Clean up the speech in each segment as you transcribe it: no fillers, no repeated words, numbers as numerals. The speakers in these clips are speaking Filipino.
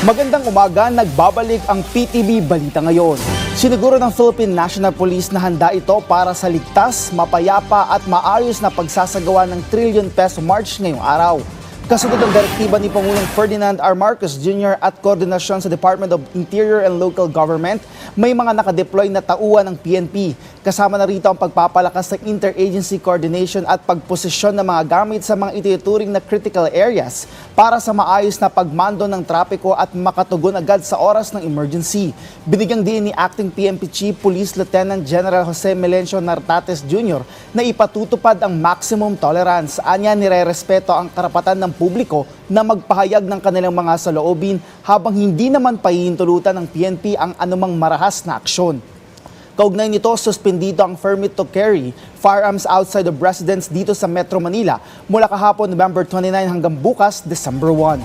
Magandang umaga, nagbabalik ang PTV Balita ngayon. Siniguro ng Philippine National Police na handa ito para sa ligtas, mapayapa at maayos na pagsasagawa ng trillion peso march ngayong araw. Kasunod ang direktiba ni Pangulong Ferdinand R. Marcos Jr. at koordinasyon sa Department of Interior and Local Government, may mga nakadeploy na tauhan ng PNP. Kasama na rito ang pagpapalakas ng interagency coordination at pagposisyon ng mga gamit sa mga itinuturing na critical areas para sa maayos na pagmando ng trapiko at makatugon agad sa oras ng emergency. Binigyang din ni Acting PNP Chief Police Lieutenant General Jose Melencio Nartates Jr. na ipatutupad ang maximum tolerance. Anya, nire-respeto ang karapatan ng publiko na magpahayag ng kanilang mga saloobin habang hindi naman pahihintulutan ng PNP ang anumang marahas na aksyon. Kaugnay nito, suspendido ang permit to carry firearms outside of residence dito sa Metro Manila mula kahapon November 29 hanggang bukas December 1.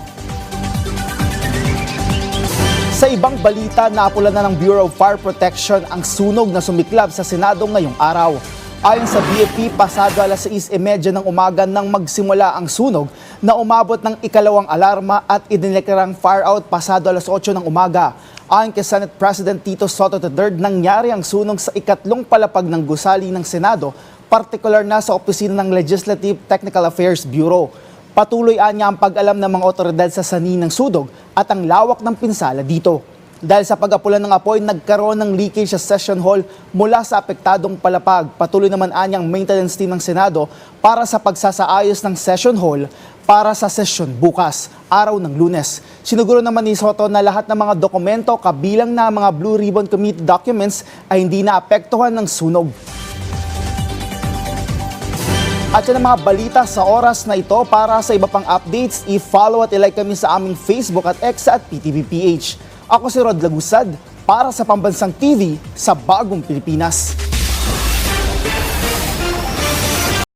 Sa ibang balita, naapula na ng Bureau of Fire Protection ang sunog na sumiklab sa Senado ngayong araw. Ayon sa BFP, pasado alas 6:30 ng umaga nang magsimula ang sunog na umabot ng ikalawang alarma at idineklarang fire out pasado alas 8 ng umaga. Ayon kay Senate President Tito Soto III, nangyari ang sunog sa ikatlong palapag ng gusali ng Senado, partikular na sa opisina ng Legislative Technical Affairs Bureau. Patuloy anya ang pag-alam ng mga otoridad sa sanhi ng sunog at ang lawak ng pinsala dito. Dahil sa pag-apula ng apoy, nagkaroon ng leakage sa session hall mula sa apektadong palapag. Patuloy naman anyang maintenance team ng Senado para sa pagsasaayos ng session hall para sa session bukas, araw ng Lunes. Sinuguro naman ni Soto na lahat ng mga dokumento kabilang na mga Blue Ribbon Committee documents ay hindi naapektuhan ng sunog. At yan ang mga balita sa oras na ito. Para sa iba pang updates, i-follow at i-like kami sa aming Facebook at X at PTVPH. Ako si Rod Lagusad para sa Pambansang TV sa Bagong Pilipinas.